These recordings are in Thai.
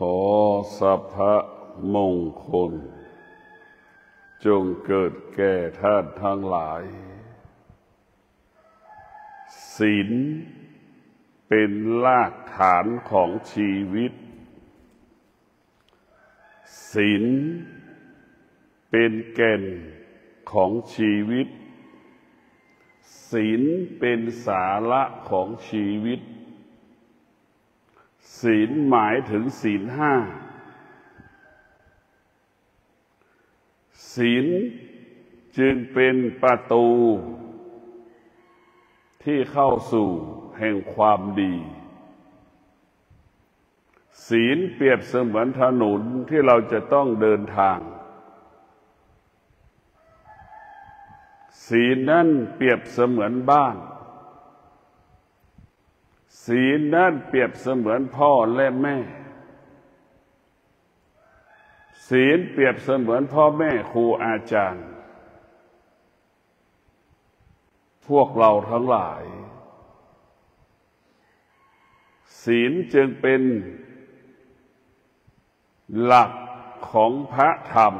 ขอสัพพะมงคลจงเกิดแก่ท่านทั้งหลายศีลเป็นรากฐานของชีวิตศีลเป็นแก่นของชีวิตศีลเป็นสาระของชีวิตศีลหมายถึงศีลห้าศีลจึงเป็นประตูที่เข้าสู่แห่งความดีศีลเปรียบเสมือนถนนที่เราจะต้องเดินทางศีลนั้นเปรียบเสมือนบ้านศีลนั้นเปรียบเสมือนพ่อและแม่ศีลเปรียบเสมือนพ่อแม่ครูอาจารย์พวกเราทั้งหลายศีลจึงเป็นหลักของพระธรรม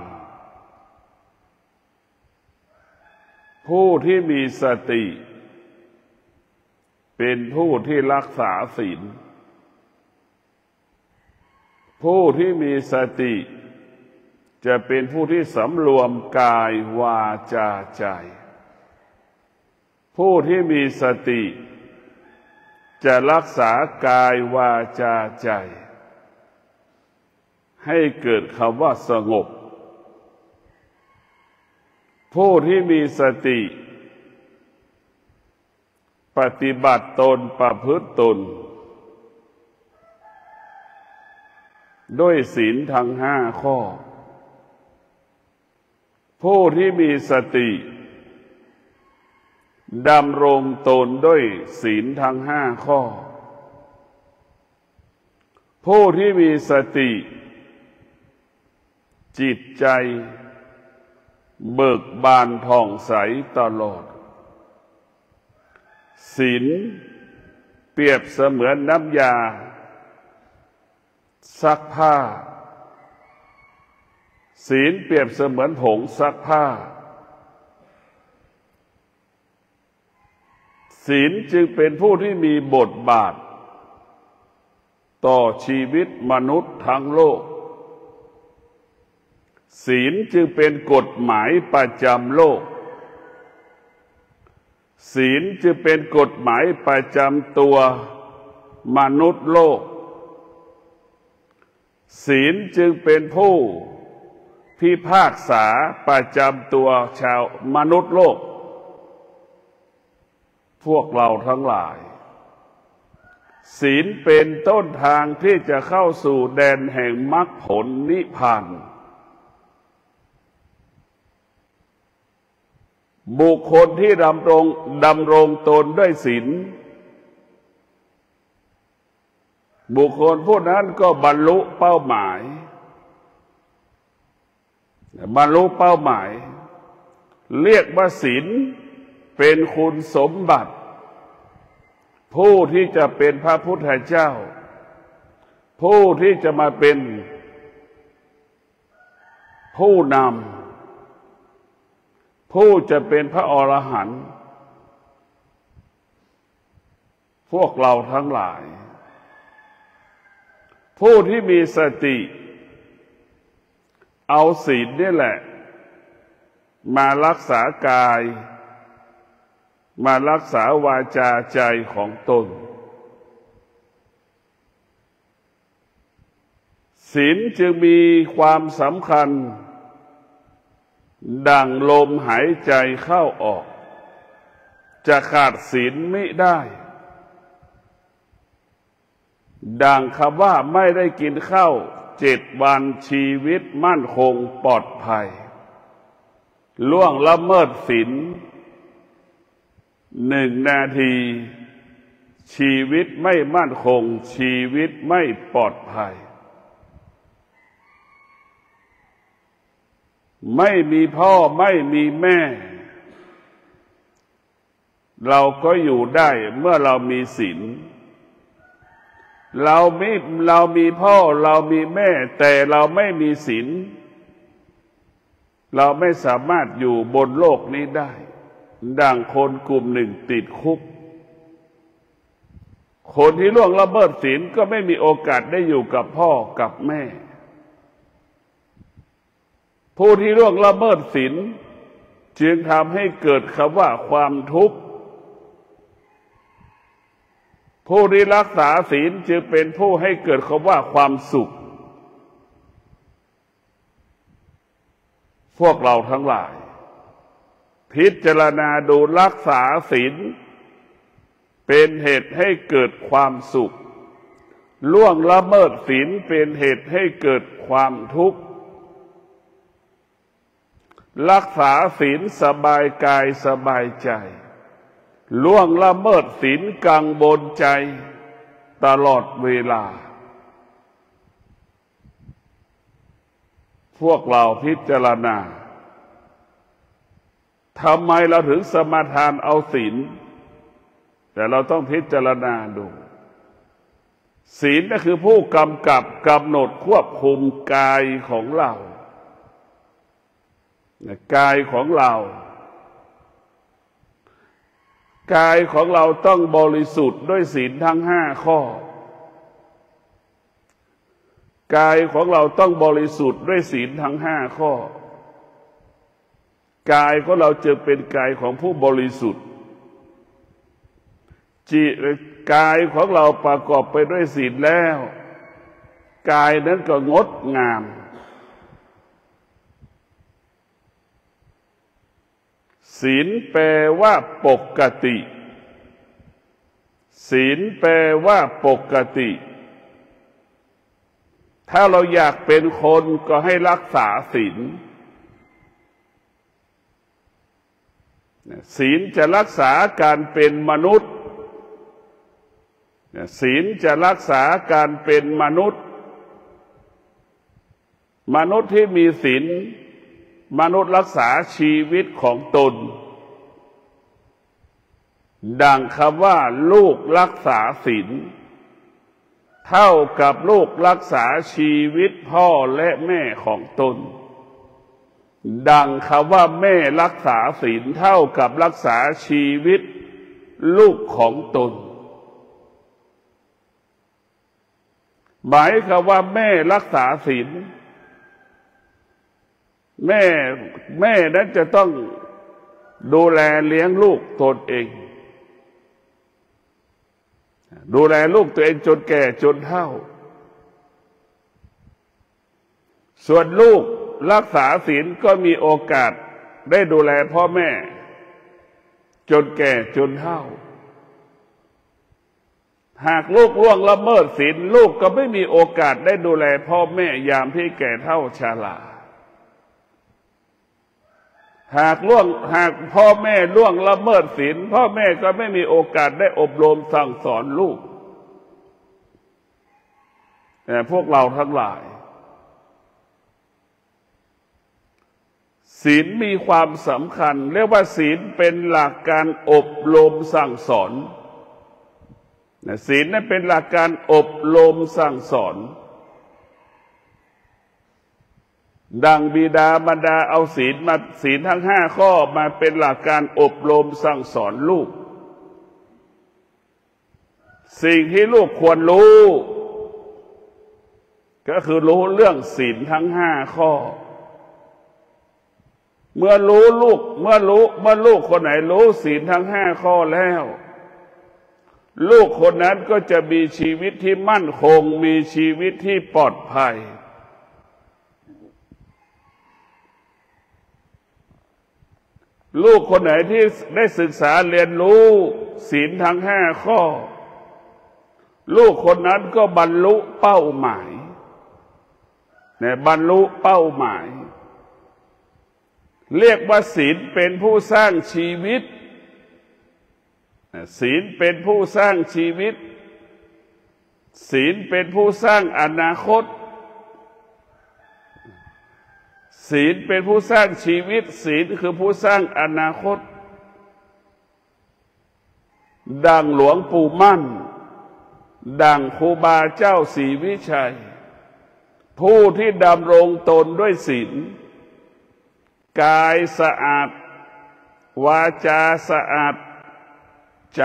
ผู้ที่มีสติเป็นผู้ที่รักษาศีลผู้ที่มีสติจะเป็นผู้ที่สำรวมกายวาจาใจผู้ที่มีสติจะรักษากายวาจาใจให้เกิดคำว่าสงบผู้ที่มีสติปฏิบัติตนประพฤติตนด้วยศีลทั้งห้าข้อผู้ที่มีสติดำรงตนด้วยศีลทั้งห้าข้อผู้ที่มีสติจิตใจเบิกบานผ่องใสตลอดศีลเปรียบเสมือนน้ำยาซักผ้าศีลเปรียบเสมือนผงซักผ้าศีลจึงเป็นผู้ที่มีบทบาทต่อชีวิตมนุษย์ทั้งโลกศีลจึงเป็นกฎหมายประจำโลกศีลจึงเป็นกฎหมายประจำตัวมนุษย์โลกศีลจึงเป็นผู้พิพากษาประจำตัวชาวมนุษย์โลกพวกเราทั้งหลายศีลเป็นต้นทางที่จะเข้าสู่แดนแห่งมรรคผลนิพพานบุคคลที่ดำรงตนด้วยศีลบุคคลผู้นั้นก็บรรลุเป้าหมายเรียกว่าศีลเป็นคุณสมบัติผู้ที่จะเป็นพระพุทธเจ้าผู้ที่จะมาเป็นผู้นำผู้จะเป็นพระอรหันต์พวกเราทั้งหลายผู้ที่มีสติเอาศีลนี่แหละมารักษากายมารักษาวาจาใจของตนศีลจึงมีความสำคัญดังลมหายใจเข้าออกจะขาดศีลไม่ได้ดังคำว่าไม่ได้กินข้าว7 วันชีวิตมั่นคงปลอดภัยล่วงละเมิดศีล1 นาทีชีวิตไม่มั่นคงชีวิตไม่ปลอดภัยไม่มีพ่อไม่มีแม่เราก็อยู่ได้เมื่อเรามีศีล เรามีพ่อเรามีแม่แต่เราไม่มีศีลเราไม่สามารถอยู่บนโลกนี้ได้ดังคนกลุ่มหนึ่งติดคุกคนที่ล่วงละเมิดศีลก็ไม่มีโอกาสได้อยู่กับพ่อกับแม่ผู้ที่ล่วงละเมิดศีลจึงทำให้เกิดคำว่าความทุกข์ผู้ที่รักษาศีลจึงเป็นผู้ให้เกิดคำว่าความสุขพวกเราทั้งหลายพิจารณาดูรักษาศีลเป็นเหตุให้เกิดความสุขล่วงละเมิดศีลเป็นเหตุให้เกิดความทุกข์รักษาศีลสบายกายสบายใจล่วงละเมิดศีลกังวลใจตลอดเวลาพวกเราพิจารณาทำไมเราถึงสมาทานเอาศีลแต่เราต้องพิจารณาดูศีลก็คือผู้กำกับกำหนดควบคุมกายของเรากายของเรากายของเราต้องบริสุทธิ์ด้วยศีลทั้ง5 ข้อกายของเราต้องบริสุทธิ์ด้วยศีลทั้ง5 ข้อกายของเราจึงเป็นกายของผู้บริสุทธิ์กายของเราประกอบไปด้วยศีลแล้วกายนั้นก็งดงามศีลแปลว่าปกติศีลแปลว่าปกติถ้าเราอยากเป็นคนก็ให้รักษาศีลศีลจะรักษาการเป็นมนุษย์ศีลจะรักษาการเป็นมนุษย์มนุษย์ที่มีศีลมนุษย์รักษาชีวิตของตนดังคำว่าลูกรักษาศีลเท่ากับลูกรักษาชีวิตพ่อและแม่ของตนดังคำว่าแม่รักษาศีลเท่ากับรักษาชีวิตลูกของตนหมายความว่าแม่รักษาศีลแม่นั้นจะต้องดูแลเลี้ยงลูกตนเองดูแลลูกตัวเองจนแก่จนเฒ่าส่วนลูกรักษาศีลก็มีโอกาสได้ดูแลพ่อแม่จนแก่จนเฒ่าหากลูกล่วงละเมิดศีลลูกก็ไม่มีโอกาสได้ดูแลพ่อแม่ยามที่แก่เฒ่าชราหากพ่อแม่ล่วงละเมิดศีลพ่อแม่ก็ไม่มีโอกาสได้อบรมสั่งสอนลูกแต่พวกเราทั้งหลายศีลมีความสำคัญเรียกว่าศีลเป็นหลักการอบรมสั่งสอนศีลนั้นเป็นหลักการอบรมสั่งสอนดังบิดามารดาเอาศีลทั้ง5 ข้อมาเป็นหลักการอบรมสั่งสอนลูกสิ่งที่ลูกควรรู้ก็คือรู้เรื่องศีลทั้ง5 ข้อเมื่อลูกคนไหนรู้ศีลทั้ง5 ข้อแล้วลูกคนนั้นก็จะมีชีวิตที่มั่นคงมีชีวิตที่ปลอดภัยลูกคนไหนที่ได้ศึกษาเรียนรู้ศีลทั้ง5 ข้อลูกคนนั้นก็บรรลุเป้าหมายบรรลุเป้าหมายเรียกว่าศีลเป็นผู้สร้างชีวิตศีลเป็นผู้สร้างชีวิตศีลเป็นผู้สร้างอนาคตศีลเป็นผู้สร้างชีวิตศีลคือผู้สร้างอนาคตดังหลวงปู่มั่น ดังครูบาเจ้าศรีวิชัยผู้ที่ดำรงตนด้วยศีลกายสะอาดวาจาสะอาดใจ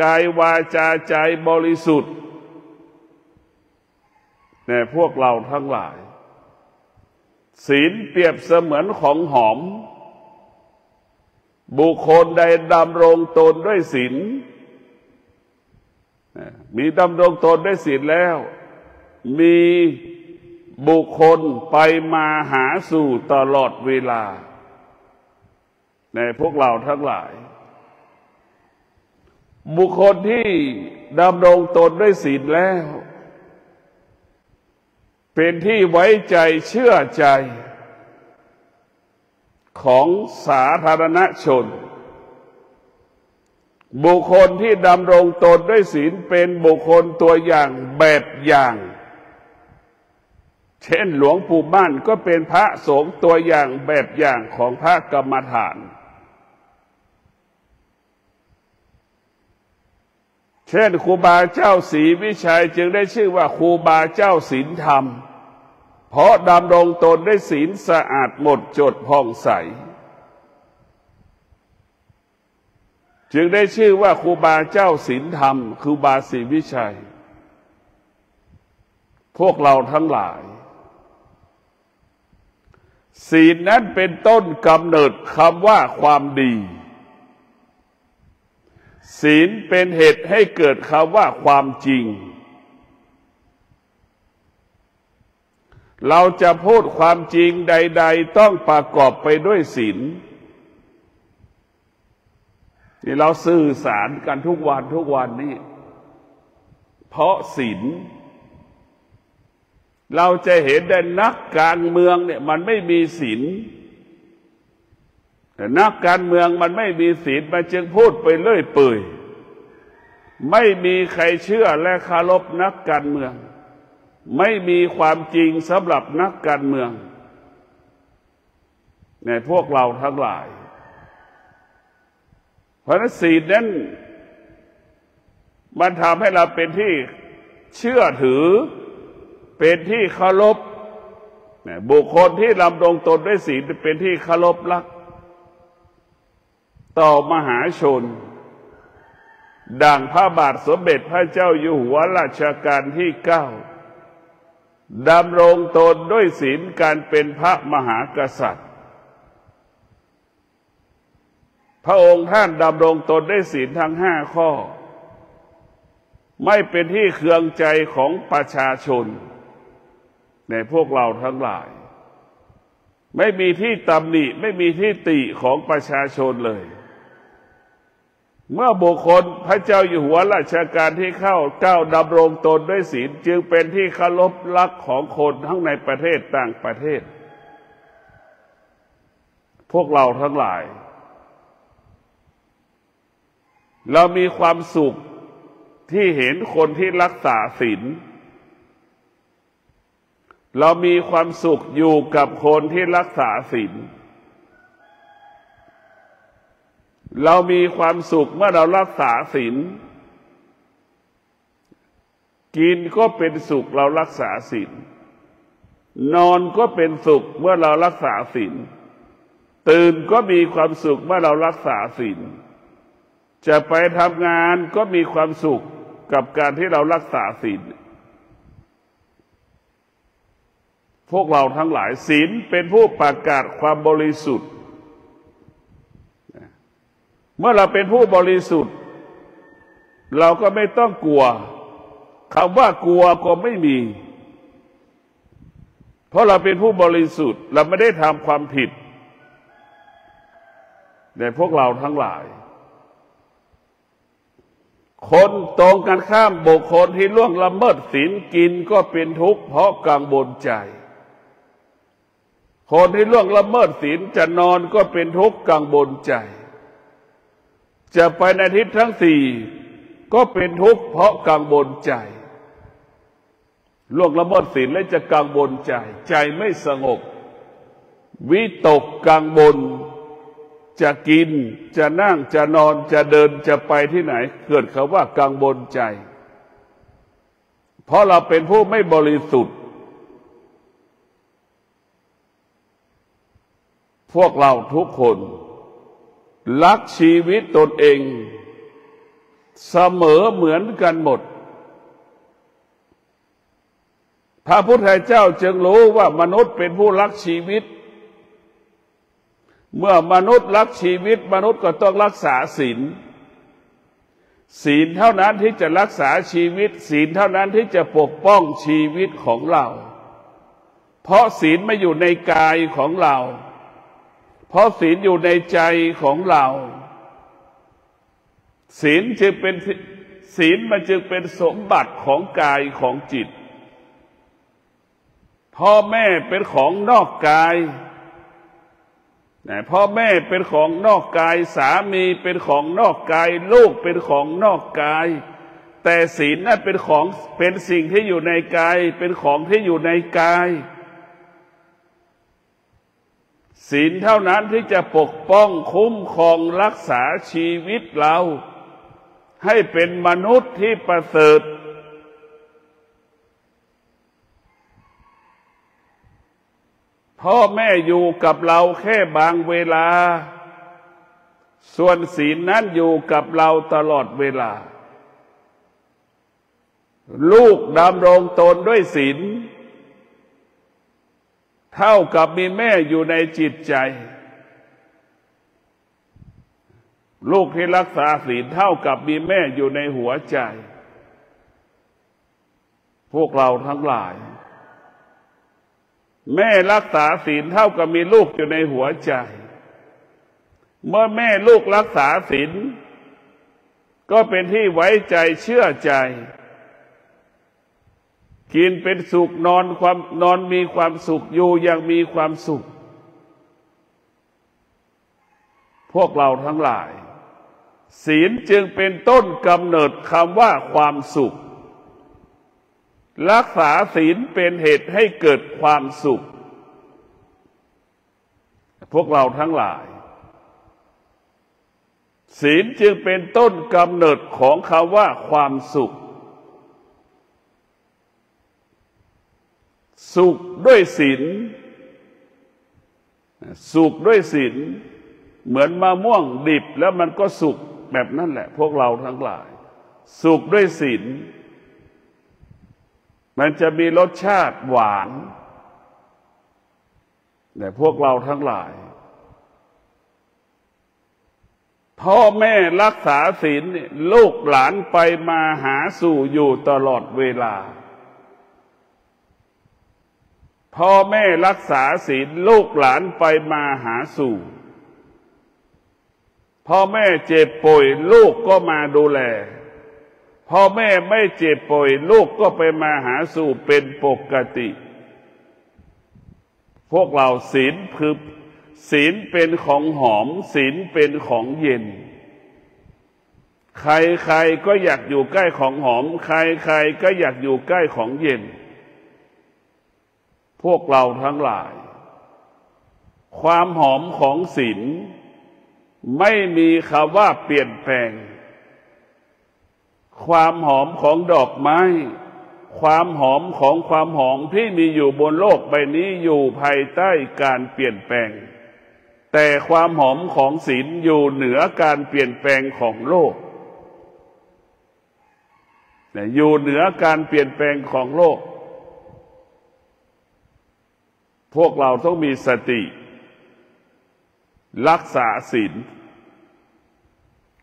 กายวาจาใจบริสุทธิ์แต่พวกเราทั้งหลายศีลเปรียบเสมือนของหอมบุคคลใดดำรงตนด้วยศีลมีดำรงตนด้วยศีลแล้วมีบุคคลไปมาหาสู่ตลอดเวลาในพวกเราทั้งหลายบุคคลที่ดำรงตนด้วยศีลแล้วเป็นที่ไว้ใจเชื่อใจของสาธารณชนบุคคลที่ดำรงตนด้วยศีลเป็นบุคคลตัวอย่างแบบอย่างเช่นหลวงปู่มั่นก็เป็นพระสงฆ์ตัวอย่างแบบอย่างของพระกรรมฐานเช่นครูบาเจ้าศรีวิชัยจึงได้ชื่อว่าครูบาเจ้าศีลธรรมเพราะดำรงตนด้วยศีลสะอาดหมดจดผ่องใสจึงได้ชื่อว่าครูบาเจ้าศีลธรรมครูบาศรีวิชัยพวกเราทั้งหลายศีลนั้นเป็นต้นกำเนิดคำว่าความดีศีลเป็นเหตุให้เกิดคำว่าความจริงเราจะพูดความจริงใดๆต้องประกอบไปด้วยศีลนี่เราสื่อสารกันทุกวันนี้เพราะศีลเราจะเห็นได้นักการเมืองเนี่ยมันไม่มีศีลแต่นักการเมืองมันไม่มีศีลมันจึงพูดไปเรื่อยเปื่อยไม่มีใครเชื่อและเคารพนักการเมืองไม่มีความจริงสำหรับนักการเมืองในพวกเราทั้งหลายเพราะฉะนั้นศีลนั้นมันทำให้เราเป็นที่เชื่อถือเป็นที่เคารพบุคคลที่ดำรงตนด้วยศีลเป็นที่เคารพรักต่อมหาชนดังพระบาทสมเด็จพระเจ้าอยู่หัวรัชกาลที่9ดำรงตนด้วยศีลการเป็นพระมหากษัตริย์พระองค์ท่านดำรงตนด้วยศีลทั้ง5ข้อไม่เป็นที่เคืองใจของประชาชนในพวกเราทั้งหลายไม่มีที่ตำหนิไม่มีที่ติของประชาชนเลยเมื่อบุคคลพระเจ้าอยู่หัวรัชกาลที่9ดำรงตนด้วยศีลจึงเป็นที่เคารพรักของคนทั้งในประเทศต่างประเทศพวกเราทั้งหลายเรามีความสุขที่เห็นคนที่รักษาศีลเรามีความสุขอยู่กับคนที่รักษาศีลเรามีความสุขเมื่อเรารักษาศีลกินก็เป็นสุขเรารักษาศีลนอนก็เป็นสุขเมื่อเรารักษาศีลตื่นก็มีความสุขเมื่อเรารักษาศีลจะไปทำงานก็มีความสุขกับการที่เรารักษาศีลพวกเราทั้งหลายศีลเป็นผู้ประกาศความบริสุทธิ์เมื่อเราเป็นผู้บริสุทธิ์เราก็ไม่ต้องกลัวคำว่ากลัวก็ไม่มีเพราะเราเป็นผู้บริสุทธิ์เราไม่ได้ทำความผิดในพวกเราทั้งหลายคนตรงกันข้ามบุคคลที่ล่วงละเมิดศีลกินก็เป็นทุกข์เพราะกังวลใจคนที่ล่วงละเมิดศีลจะนอนก็เป็นทุกข์กังวลใจจะไปในทิศทั้งสี่ก็เป็นทุกข์เพราะกังวลใจล่วงละเมิดศีลและจะกังวลใจใจไม่สงบวิตกกังวลจะกินจะนั่งจะนอนจะเดินจะไปที่ไหนเกิดคำว่ากังวลใจ เพราะเราเป็นผู้ไม่บริสุทธิ์พวกเราทุกคนรักชีวิตตนเองเสมอเหมือนกันหมดพระพุทธเจ้าจึงรู้ว่ามนุษย์เป็นผู้รักชีวิตเมื่อมนุษย์รักชีวิตมนุษย์ก็ต้องรักษาศีลศีลเท่านั้นที่จะรักษาชีวิตศีลเท่านั้นที่จะปกป้องชีวิตของเราเพราะศีลไม่อยู่ในกายของเราเพราะศีลอยู่ในใจของเราศีลจึงเป็นศีลมันจึงเป็นสมบัติของกายของจิตพ่อแม่เป็นของนอกกายพ่อแม่เป็นของนอกกายสามีเป็นของนอกกายลูกเป็นของนอกกายแต่ศีลนั้นเป็นสิ่งที่อยู่ในกายเป็นของที่อยู่ในกายศีลเท่านั้นที่จะปกป้องคุ้มครองรักษาชีวิตเราให้เป็นมนุษย์ที่ประเสริฐพ่อแม่อยู่กับเราแค่บางเวลาส่วนศีลนั้นอยู่กับเราตลอดเวลาลูกดำรงตนด้วยศีลเท่ากับมีแม่อยู่ในจิตใจลูกที่รักษาศีลเท่ากับมีแม่อยู่ในหัวใจพวกเราทั้งหลายแม่รักษาศีลเท่ากับมีลูกอยู่ในหัวใจเมื่อแม่ลูกรักษาศีลก็เป็นที่ไว้ใจเชื่อใจกินเป็นสุขนอนมีความสุขอยู่อย่างมีความสุขพวกเราทั้งหลายศีลจึงเป็นต้นกำเนิดคำว่าความสุขรักษาศีลเป็นเหตุให้เกิดความสุขพวกเราทั้งหลายศีลจึงเป็นต้นกำเนิดของคำว่าความสุขสุขด้วยศีลสุขด้วยศีลเหมือนมะม่วงดิบแล้วมันก็สุกแบบนั้นแหละพวกเราทั้งหลายสุขด้วยศีลมันจะมีรสชาติหวานแต่พวกเราทั้งหลายพ่อแม่รักษาศีลลูกหลานไปมาหาสู่อยู่ตลอดเวลาพ่อแม่รักษาศีลลูกหลานไปมาหาสู่พ่อแม่เจ็บป่วยลูกก็มาดูแลพ่อแม่ไม่เจ็บป่วยลูกก็ไปมาหาสู่เป็นปกติพวกเราศีลคือศีลเป็นของหอมศีลเป็นของเย็นใครๆก็อยากอยู่ใกล้ของหอมใครๆก็อยากอยู่ใกล้ของเย็นพวกเราทั้งหลายความหอมของศีลไม่มีคำว่าเปลี่ยนแปลงความหอมของดอกไม้ความหอมของความหอมที่มีอยู่บนโลกใบนี้อยู่ภายใต้การเปลี่ยนแปลงแต่ความหอมของศีลอยู่เหนือการเปลี่ยนแปลงของโลกอยู่เหนือการเปลี่ยนแปลงของโลกพวกเราต้องมีสติรักษาศีล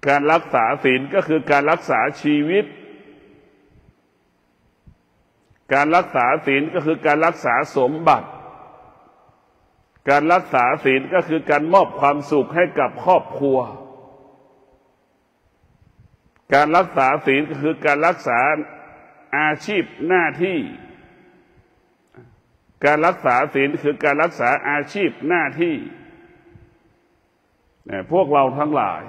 การรักษาศีลก็คือการรักษาชีวิตการรักษาศีลก็คือการรักษาสมบัติการรักษาศีลก็คือการมอบความสุขให้กับครอบครัวการรักษาศีลก็คือการรักษาอาชีพหน้าที่การรักษาศีลคือการรักษาอาชีพหน้าที่พวกเราทั้งหลาย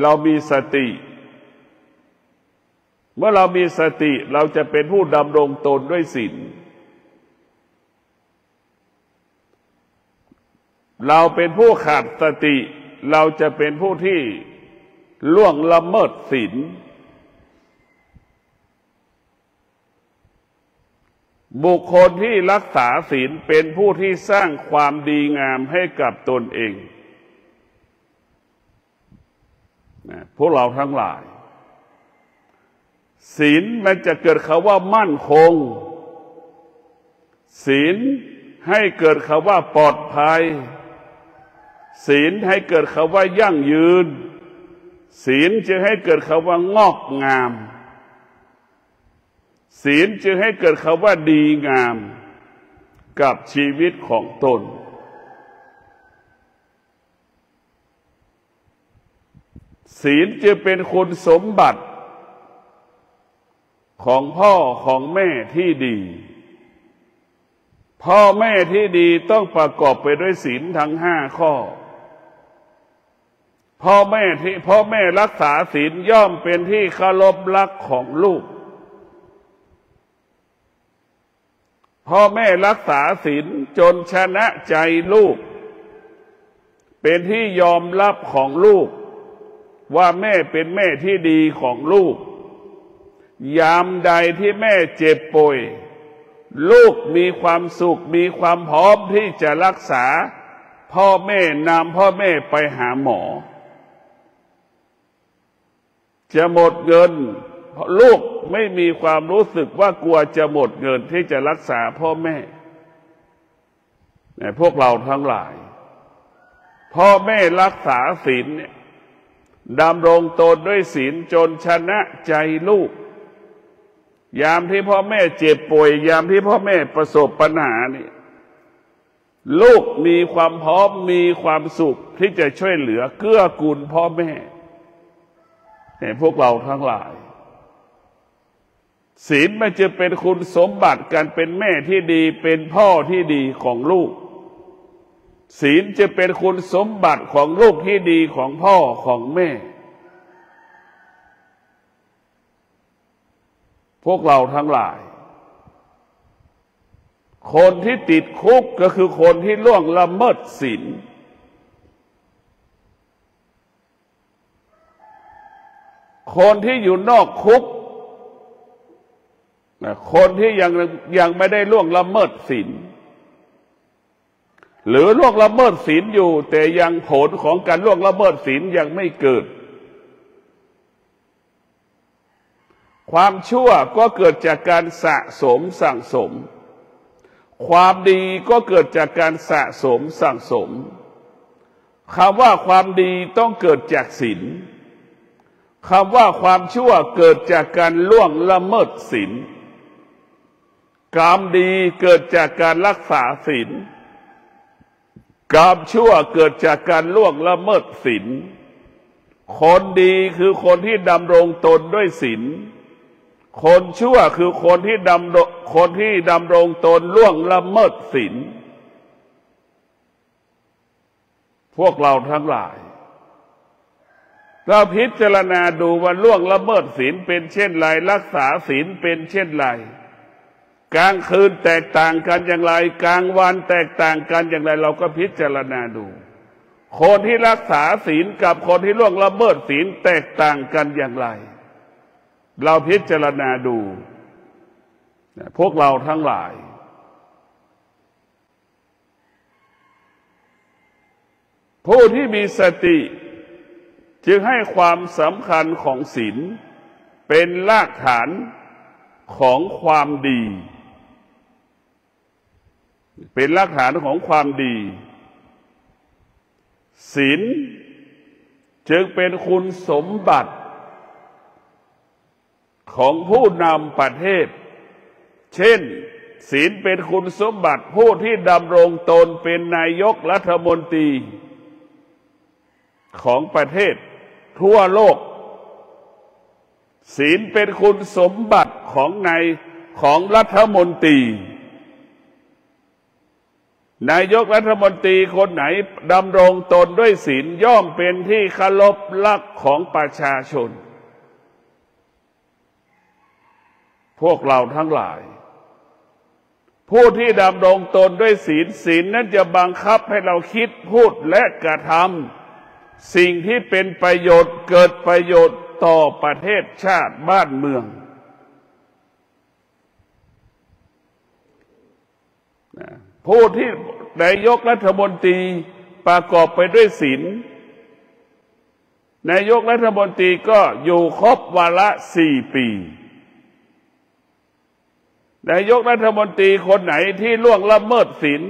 เรามีสติเมื่อเรามีสติเราจะเป็นผู้ดำรงตนด้วยศีลเราเป็นผู้ขาดสติเราจะเป็นผู้ที่ล่วงละเมิดศีล บุคคลที่รักษาศีลเป็นผู้ที่สร้างความดีงามให้กับตนเองพวกเราทั้งหลายศีลมันจะเกิดคำว่ามั่นคงศีลให้เกิดคำว่าปลอดภัยศีลให้เกิดคำว่ายั่งยืนศีลจะให้เกิดคำว่างอกงามศีลจึงให้เกิดคำว่าดีงามกับชีวิตของตนศีลจะเป็นคุณสมบัติของพ่อของแม่ที่ดีพ่อแม่ที่ดีต้องประกอบไปด้วยศีลทั้ง5 ข้อพ่อแม่รักษาศีลย่อมเป็นที่เคารพรักของลูกพ่อแม่รักษาศีลจนชนะใจลูกเป็นที่ยอมรับของลูกว่าแม่เป็นแม่ที่ดีของลูกยามใดที่แม่เจ็บป่วยลูกมีความสุขมีความพร้อมที่จะรักษาพ่อแม่นำพ่อแม่ไปหาหมอจะหมดเงินลูกไม่มีความรู้สึกว่ากลัวจะหมดเงินที่จะรักษาพ่อแม่พวกเราทั้งหลายพ่อแม่รักษาศีลเนี่ยดำรงตนด้วยศีลจนชนะใจลูกยามที่พ่อแม่เจ็บป่วยยามที่พ่อแม่ประสบปัญหานี่ลูกมีความพร้อมมีความสุขที่จะช่วยเหลือเกื้อกูลพ่อแม่พวกเราทั้งหลายศีลมันจะเป็นคุณสมบัติการเป็นแม่ที่ดีเป็นพ่อที่ดีของลูกศีลจะเป็นคุณสมบัติของลูกที่ดีของพ่อของแม่พวกเราทั้งหลายคนที่ติดคุกก็คือคนที่ล่วงละเมิดศีลคนที่อยู่นอกคุกคนที่ยังไม่ได้ล่วงละเมิดศีลหรือล่วงละเมิดศีลอยู่แต่ยังผลของการล่วงละเมิดศีลยังไม่เกิดความชั่วก็เกิดจากการสะสมสั่งสมความดีก็เกิดจากการสะสมสั่งสมคำว่าความดีต้องเกิดจากศีลคำว่าความชั่วเกิดจากการล่วงละเมิดศีลกรรมดีเกิดจากการรักษาศีลกรรมชั่วเกิดจากการล่วงละเมิดศีลคนดีคือคนที่ดำรงตนด้วยศีลคนชั่วคือคนที่ดำรงตนล่วงละเมิดศีลพวกเราทั้งหลายเราพิจารณาดูว่าล่วงละเมิดศีลเป็นเช่นไรรักษาศีลเป็นเช่นไรกลางคืนแตกต่างกันอย่างไรกลางวันแตกต่างกันอย่างไรเราก็พิจารณาดูคนที่รักษาศีลกับคนที่ล่วงละเมิดศีลแตกต่างกันอย่างไรเราพิจารณาดูพวกเราทั้งหลายผู้ที่มีสติจึงให้ความสำคัญของศีลเป็นรากฐานของความดีเป็นรากฐานของความดีศีลจึงเป็นคุณสมบัติของผู้นำประเทศเช่นศีลเป็นคุณสมบัติผู้ที่ดำรงตนเป็นนายกรัฐมนตรีของประเทศทั่วโลกศีลเป็นคุณสมบัติของรัฐมนตรีนายกรัฐมนตรีคนไหนดำรงตนด้วยศีลย่อมเป็นที่เคารพรักของประชาชนพวกเราทั้งหลายผู้ที่ดำรงตนด้วยศีลศีลนั้นจะบังคับให้เราคิดพูดและกระทำสิ่งที่เป็นประโยชน์เกิดประโยชน์ต่อประเทศชาติบ้านเมือง ผู้ที่นายกรัฐมนตรีประกอบไปด้วยศีลนายกรัฐมนตรีก็อยู่ครบวาระ4 ปีนายกรัฐมนตรีคนไหนที่ล่วงละเมิดศีล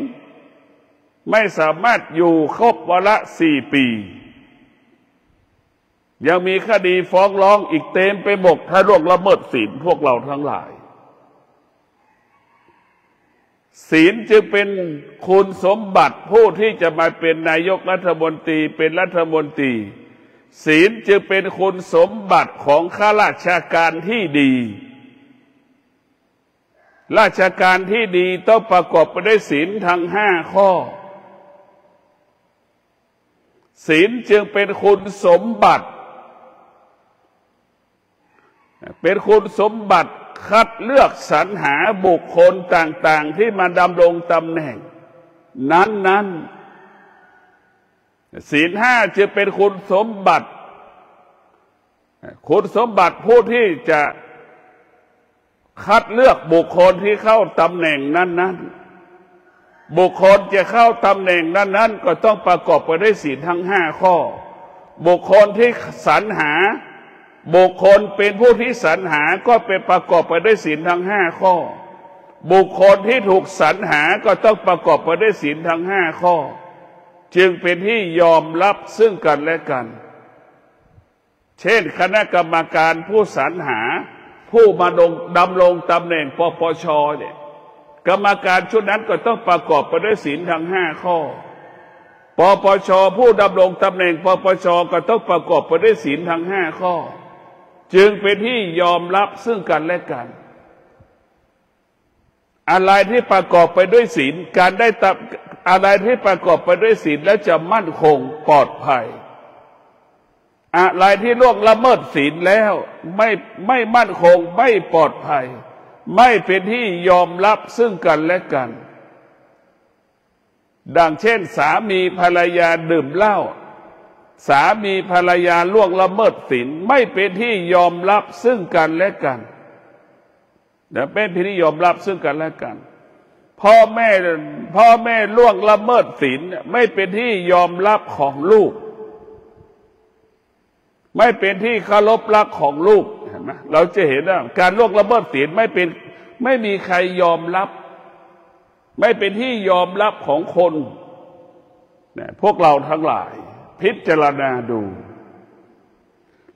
ไม่สามารถอยู่ครบวาระ4 ปียังมีคดีฟ้องร้องอีกเต็มไปหมดถ้าล่วงละเมิดศีลพวกเราทั้งหลายศีลจึงเป็นคุณสมบัติผู้ที่จะมาเป็นนายกรัฐมนตรีเป็นรัฐมนตรีศีลจึงเป็นคุณสมบัติของข้าราชการที่ดีราชการที่ดีต้องประกอบไปด้วยศีลทั้ง5 ข้อศีลจึงเป็นคุณสมบัติเป็นคุณสมบัติคัดเลือกสรรหาบุคคลต่างๆที่มาดำรงตำแหน่งนั้นศีล5จะเป็นคุณสมบัติผู้ที่จะคัดเลือกบุคคลที่เข้าตำแหน่งนั้นบุคคลจะเข้าตำแหน่งนั้นก็ต้องประกอบไปด้วยศีลทั้ง5 ข้อบุคคลที่สรรหาบุคคลเป็นผู้ที่สรรหาก็เป็นประกอบไปด้วยศีลทั้ง5 ข้อบุคคลที่ถูกสรรหาก็ต้องประกอบไปด้วยศีลทั้ง5 ข้อจึงเป็นที่ยอมรับซึ่งกันและกันเช่นคณะกรรมการผู้สรรหาผู้มาดำรงตำแหน่งปปช.เนี่ยกรรมการชุดนั้นก็ต้องประกอบไปด้วยศีลทั้ง5 ข้อปปช.ผู้ดำรงตำแหน่งปปช.ก็ต้องประกอบไปด้วยศีลทั้ง5 ข้อจึงเป็นที่ยอมรับซึ่งกันและกันอะไรที่ประกอบไปด้วยศีลอะไรที่ประกอบไปด้วยศีลแล้วจะมั่นคงปลอดภัยอะไรที่ล่วงละเมิดศีลแล้วไม่มั่นคงไม่ปลอดภัยไม่เป็นที่ยอมรับซึ่งกันและกันดังเช่นสามีภรรยาดื่มเหล้าสามีภรรยาล่วงละเมิดศีลไม่เป็นที่ยอมรับซึ่งกันและกันเป็นที่ยอมรับซึ่งกันและกันพ่อแม่ล่วงละเมิดศีลไม่เป็นที่ยอมรับของลูกไม่เป็นที่เคารพรักของลูกเห็นไหมเราจะเห็นว่าการล่วงละเมิดศีลไม่มีใครยอมรับไม่เป็นที่ยอมรับของคนพวกเราทั้งหลายพิจารณาดู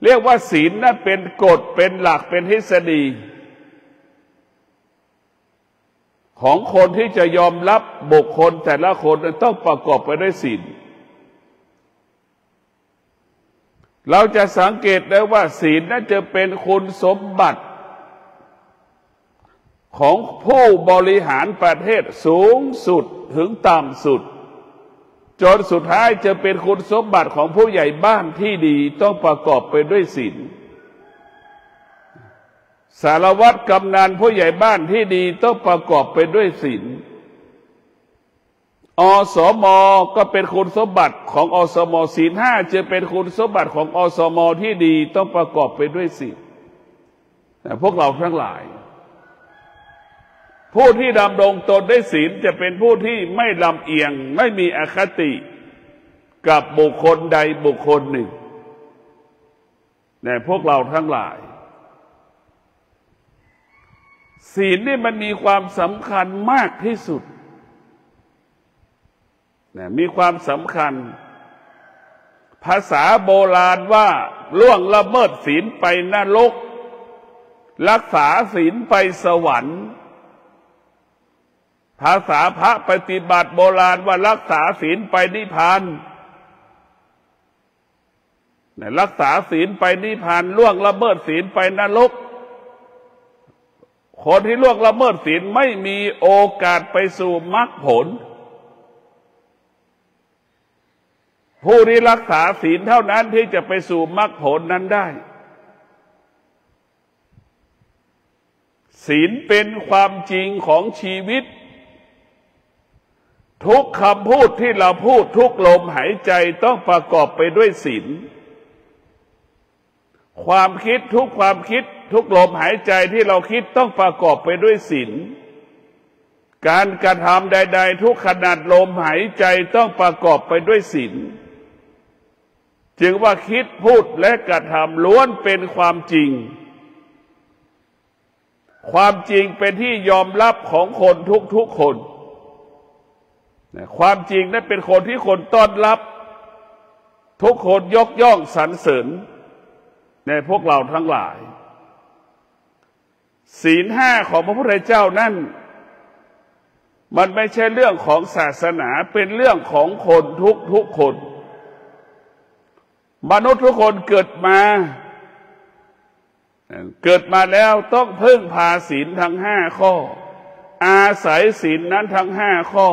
เรียกว่าศีลนั้นเป็นกฎเป็นหลักเป็นทฤษฎีของคนที่จะยอมรับบุคคลแต่ละคนต้องประกอบไปด้วยศีลเราจะสังเกตได้ว่าศีลนั้นจะเป็นคุณสมบัติของผู้บริหารประเทศสูงสุดถึงต่ำสุดจนสุดท้ายจะเป็นคุณสมบัติของผู้ใหญ่บ้านที่ดีต้องประกอบไปด้วยศีลสารวัตรกำนันผู้ใหญ่บ้านที่ดีต้องประกอบไปด้วยศีลอสม.ก็เป็นคุณสมบัติของอสม.ศีล5จะเป็นคุณสมบัติของอสม.ที่ดีต้องประกอบไปด้วยศีลแต่พวกเราทั้งหลายผู้ที่ดำรงตนด้วยศีลจะเป็นผู้ที่ไม่ลำเอียงไม่มีอคติกับบุคคลใดบุคคลหนึ่งแต่พวกเราทั้งหลายศีลนี่มันมีความสำคัญมากที่สุดมีความสำคัญภาษาโบราณว่าล่วงละเมิดศีลไปนรกรักษาศีลไปสวรรค์ภาษาพระปฏิบัติโบราณว่ารักษาศีลไปนิพพานรักษาศีลไปนิพพานล่วงละเมิดศีลไปนรกคนที่ล่วงละเมิดศีลไม่มีโอกาสไปสู่มรรคผลผู้ที่รักษาศีลเท่านั้นที่จะไปสู่มรรคผลนั้นได้ศีลเป็นความจริงของชีวิตทุกคำพูดที่เราพูดทุกลมหายใจต้องประกอบไปด้วยศีลความคิดทุกความคิดทุกลมหายใจที่เราคิดต้องประกอบไปด้วยศีล การกระทำใดๆทุกขณะลมหายใจต้องประกอบไปด้วยศีลจึงว่าคิดพูดและกระทำล้วนเป็นความจริงความจริงเป็นที่ยอมรับของคนทุกๆคนความจริงนั้นเป็นคนที่คนต้อนรับทุกคนยกย่องสรรเสริญในพวกเราทั้งหลายศีลห้าของพระพุทธเจ้านั่นมันไม่ใช่เรื่องของศาสนาเป็นเรื่องของคนทุกคนมนุษย์ทุกคนเกิดมาแล้วต้องพึ่งพาศีลทั้งห้าข้ออาศัยศีลนั้นทั้งห้าข้อ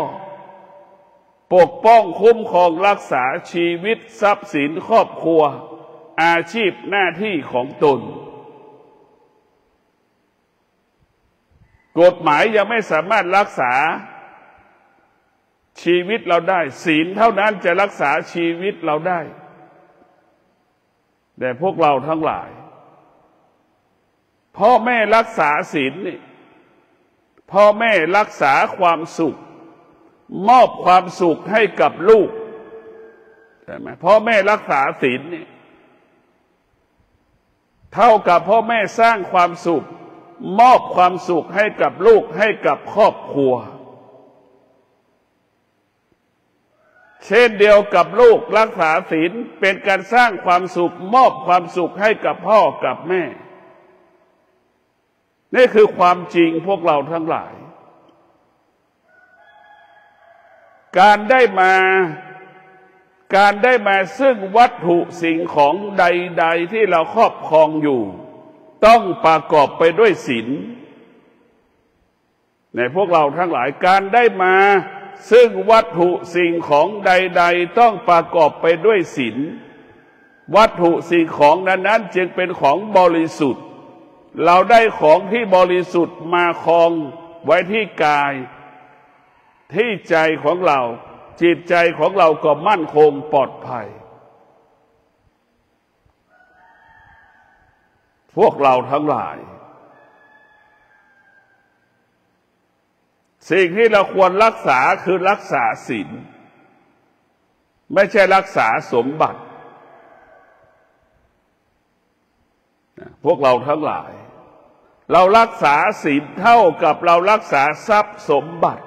ปกป้องคุ้มครองรักษาชีวิตทรัพย์สินครอบครัวอาชีพหน้าที่ของตนกฎหมายยังไม่สามารถรักษาชีวิตเราได้ศีลเท่านั้นจะรักษาชีวิตเราได้แต่พวกเราทั้งหลายพ่อแม่รักษาศีลนี่พ่อแม่รักษาความสุขมอบความสุขให้กับลูกใช่ไหมพ่อแม่รักษาศีลนี่เท่ากับพ่อแม่สร้างความสุขมอบความสุขให้กับลูกให้กับครอบครัวเช่นเดียวกับลูกรักษาศีลเป็นการสร้างความสุขมอบความสุขให้กับพ่อกับแม่นี่คือความจริงพวกเราทั้งหลายการได้มาซึ่งวัตถุสิ่งของใดๆที่เราครอบครองอยู่ต้องประกอบไปด้วยศีลในพวกเราทั้งหลายการได้มาซึ่งวัตถุสิ่งของใดๆต้องประกอบไปด้วยศีลวัตถุสิ่งของนั้นจึงเป็นของบริสุทธิ์เราได้ของที่บริสุทธิ์มาครองไว้ที่กายที่ใจของเราจิตใจของเราก็มั่นคงปลอดภัยพวกเราทั้งหลายสิ่งที่เราควรรักษาคือรักษาศีลไม่ใช่รักษาสมบัติพวกเราทั้งหลายเรารักษาศีลเท่ากับเรารักษาทรัพย์สมบัติ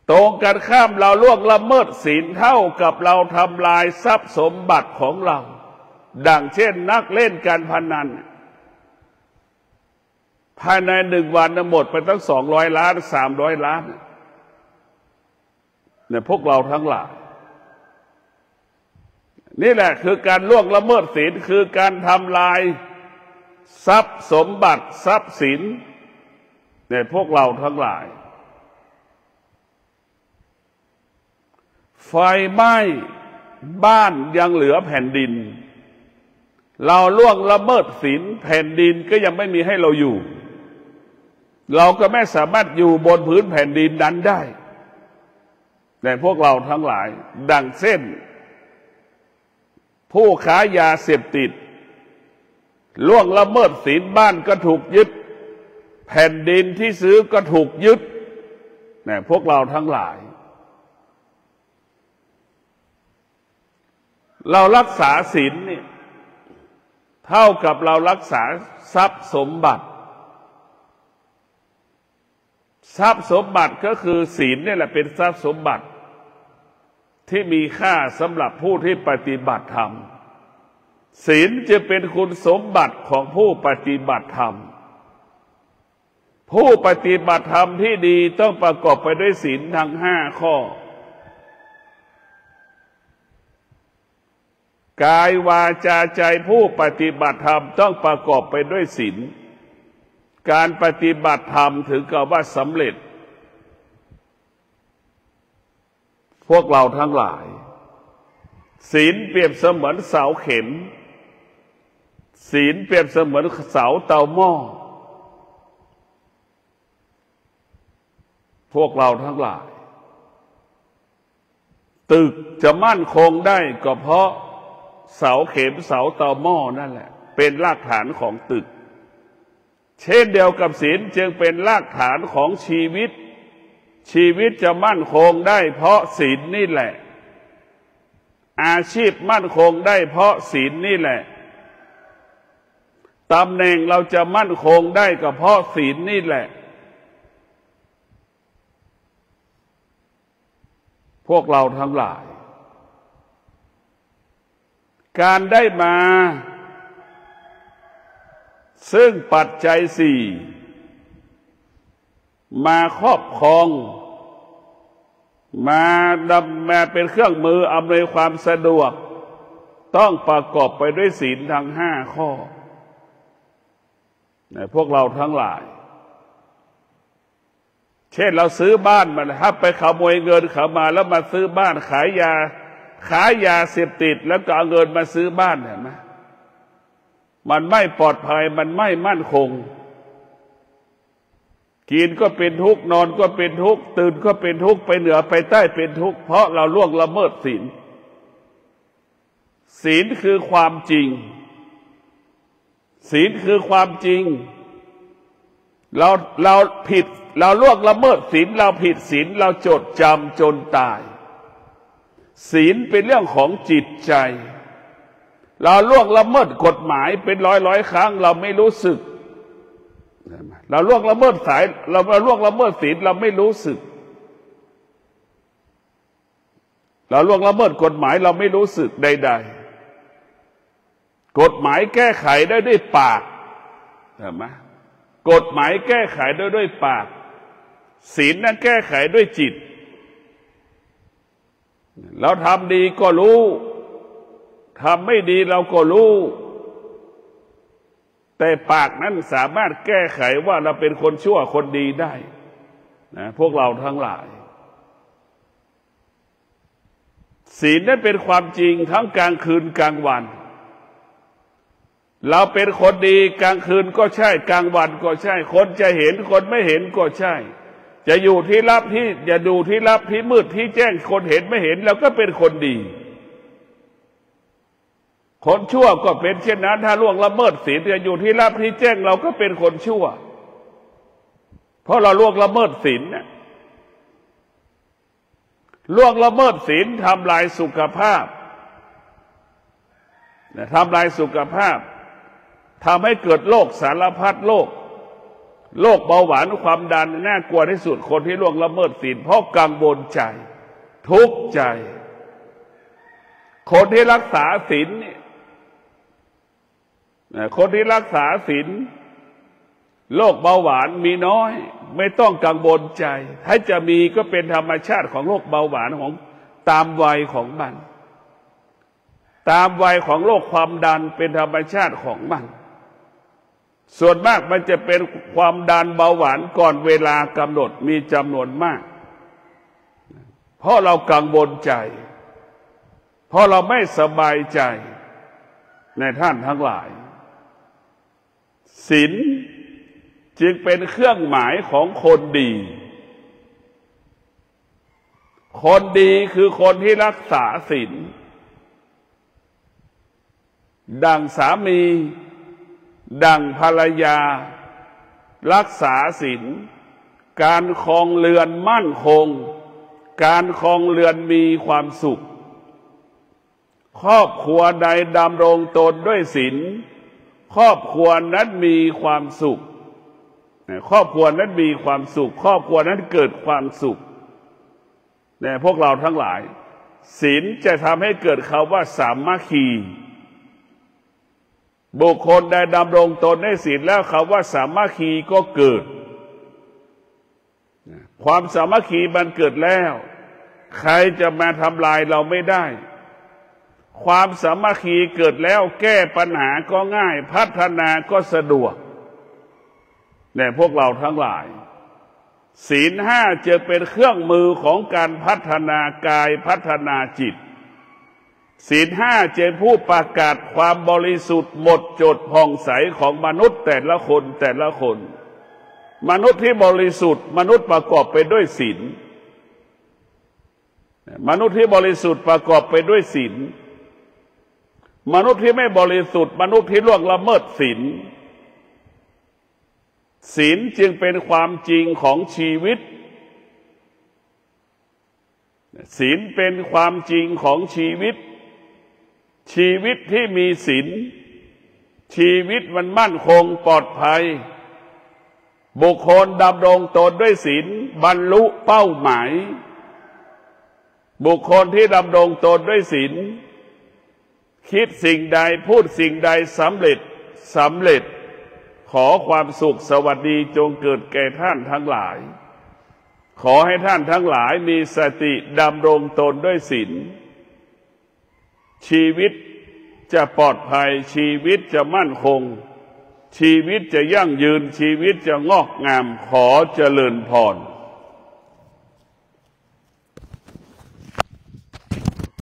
ตรงกันข้ามเราล่วงละเมิดศีลเท่ากับเราทำลายทรัพย์สมบัติของเราดังเช่นนักเล่นการพนันภายใน1 วันหมดไปตั้ง200 ล้าน300 ล้านเนี่ยพวกเราทั้งหลายนี่แหละคือการล่วงละเมิดศีลคือการทำลายทรัพย์สมบัติทรัพย์สินเนี่ยพวกเราทั้งหลายไฟไหม้บ้านยังเหลือแผ่นดินเราล่วงละเมิดศีลแผ่นดินก็ยังไม่มีให้เราอยู่เราก็ไม่สามารถอยู่บนพื้นแผ่นดินนั้นได้แต่พวกเราทั้งหลายดังเช่นผู้ค้ายาเสพติดล่วงละเมิดศีลบ้านก็ถูกยึดแผ่นดินที่ซื้อก็ถูกยึดเนี่ยพวกเราทั้งหลายเรารักษาศีลนี่เท่ากับเรารักษาทรัพย์สมบัติทรัพย์สมบัติก็คือศีลนี่แหละเป็นทรัพย์สมบัติที่มีค่าสำหรับผู้ที่ปฏิบัติธรรมศีลจะเป็นคุณสมบัติของผู้ปฏิบัติธรรมผู้ปฏิบัติธรรมที่ดีต้องประกอบไปด้วยศีลทั้ง5 ข้อกายวาจาใจผู้ปฏิบัติธรรมต้องประกอบไปด้วยศีลการปฏิบัติธรรมถึงกับว่าสำเร็จพวกเราทั้งหลายศีลเปรียบเสมือนเสาเข็มศีลเปรียบเสมือนเสาเตาหม้อพวกเราทั้งหลายตึกจะมั่นคงได้ก็เพราะเสาเข็มเสาเตาหม้อนั่นแหละเป็นรากฐานของตึก เช่นเดียวกับศีลจึงเป็นรากฐานของชีวิตชีวิตจะมั่นคงได้เพราะศีลนี่แหละอาชีพมั่นคงได้เพราะศีลนี่แหละตำแหน่งเราจะมั่นคงได้ก็เพราะศีลนี่แหละพวกเราทั้งหลายการได้มาซึ่งปัจจัยสี่มาครอบครองมาเป็นเครื่องมืออำนวยความสะดวกต้องประกอบไปด้วยศีลทั้งห้าข้อพวกเราทั้งหลายเช่นเราซื้อบ้านมาถ้าไปขโมยเงินเขามาแล้วมาซื้อบ้านขายยาเสพติดแล้วก็เอาเงินมาซื้อบ้านเห็นไหมมันไม่ปลอดภัยมันไม่มั่นคงกินก็เป็นทุกข์นอนก็เป็นทุกข์ตื่นก็เป็นทุกข์ไปเหนือไปใต้เป็นทุกข์เพราะเราล่วงละเมิดศีลศีลคือความจริงศีลคือความจริงเราผิดเราล่วงละเมิดศีลเราผิดศีลเราจดจำจนตายศีลเป็นเรื่องของจิตใจเราล่วงละเมิดกฎหมายเป็นร้อยครั้งเราไม่รู้สึกเราล่วงละเมิดสายเราล่วงละเมิดศีลเราไม่รู้สึกเราล่วงละเมิดกฎหมายเราไม่รู้สึกใดๆกฎหมายแก้ไขได้ด้วยปากใช่ไหมกฎหมายแก้ไขได้ด้วยปากศีลนั้นแก้ไขด้วยจิตเราทำดีก็รู้ทำไม่ดีเราก็รู้แต่ปากนั้นสามารถแก้ไขว่าเราเป็นคนชั่วคนดีได้นะพวกเราทั้งหลายศีลนั้นเป็นความจริงทั้งกลางคืนกลางวันเราเป็นคนดีกลางคืนก็ใช่กลางวันก็ใช่คนจะเห็นคนไม่เห็นก็ใช่จะอยู่ที่ลับที่จะดูที่ลับที่มืดที่แจ้งคนเห็นไม่เห็นเราก็เป็นคนดีคนชั่วก็เป็นเช่นนั้นถ้าล่วงละเมิดศีลจะอยู่ที่ลับที่แจ้งเราก็เป็นคนชั่วเพราะเราล่วงละเมิดศีลล่วงละเมิดศีลทำลายสุขภาพทำลายสุขภาพทำให้เกิดโรคสารพัดโรคเบาหวานความดันน่ากลัวที่สุดคนที่ล่วงละเมิดศีลเพราะกังวลใจทุกข์ใจคนที่รักษาศีลคนที่รักษาศีลโรคเบาหวานมีน้อยไม่ต้องกังวลใจถ้าจะมีก็เป็นธรรมชาติของโรคเบาหวานของตามวัยของมันตามวัยของโรคความดันเป็นธรรมชาติของมันส่วนมากมันจะเป็นความดันเบาหวานก่อนเวลากำหนดมีจำนวนมากเพราะเรากังวลใจเพราะเราไม่สบายใจในท่านทั้งหลายศีลจึงเป็นเครื่องหมายของคนดีคนดีคือคนที่รักษาศีลดังสามีดังภรรยารักษาศีลการครองเรือนมั่นคงการครองเรือนมีความสุขครอบครัวใดดำรงตนด้วยศีลครอบครัวนั้นมีความสุขครอบครัวนั้นมีความสุขครอบครัวนั้นเกิดความสุขเนี่ยพวกเราทั้งหลายศีลจะทำให้เกิดคำว่าสามัคคีบุคคลใดดำรงตนได้ศีลแล้วคำว่าสามัคคีก็เกิดความสามัคคีมันเกิดแล้วใครจะมาทำลายเราไม่ได้ความสามัคคีเกิดแล้วแก้ปัญหาก็ง่ายพัฒนาก็สะดวกเนี่ยพวกเราทั้งหลายศีลห้าจะเป็นเครื่องมือของการพัฒนากายพัฒนาจิตศีลห้าจะผู้ประกาศความบริสุทธิ์หมดจดผ่องใสของมนุษย์แต่ละคนมนุษย์ที่บริสุทธิ์มนุษย์ประกอบไปด้วยศีลมนุษย์ที่บริสุทธิ์ประกอบไปด้วยศีลมนุษย์ที่ไม่บริสุทธิ์มนุษย์ที่ล่วงละเมิดศีล ศีลจึงเป็นความจริงของชีวิตศีลเป็นความจริงของชีวิตชีวิตที่มีศีลชีวิตมันมั่นคงปลอดภัยบุคคลดำรงตนด้วยศีลบรรลุเป้าหมายบุคคลที่ดำรงตนด้วยศีลคิดสิ่งใดพูดสิ่งใดสำเร็จขอความสุขสวัสดีจงเกิดแก่ท่านทั้งหลายขอให้ท่านทั้งหลายมีสติดำรงตนด้วยศีลชีวิตจะปลอดภัยชีวิตจะมั่นคงชีวิตจะยั่งยืนชีวิตจะงอกงามขอเจริญพร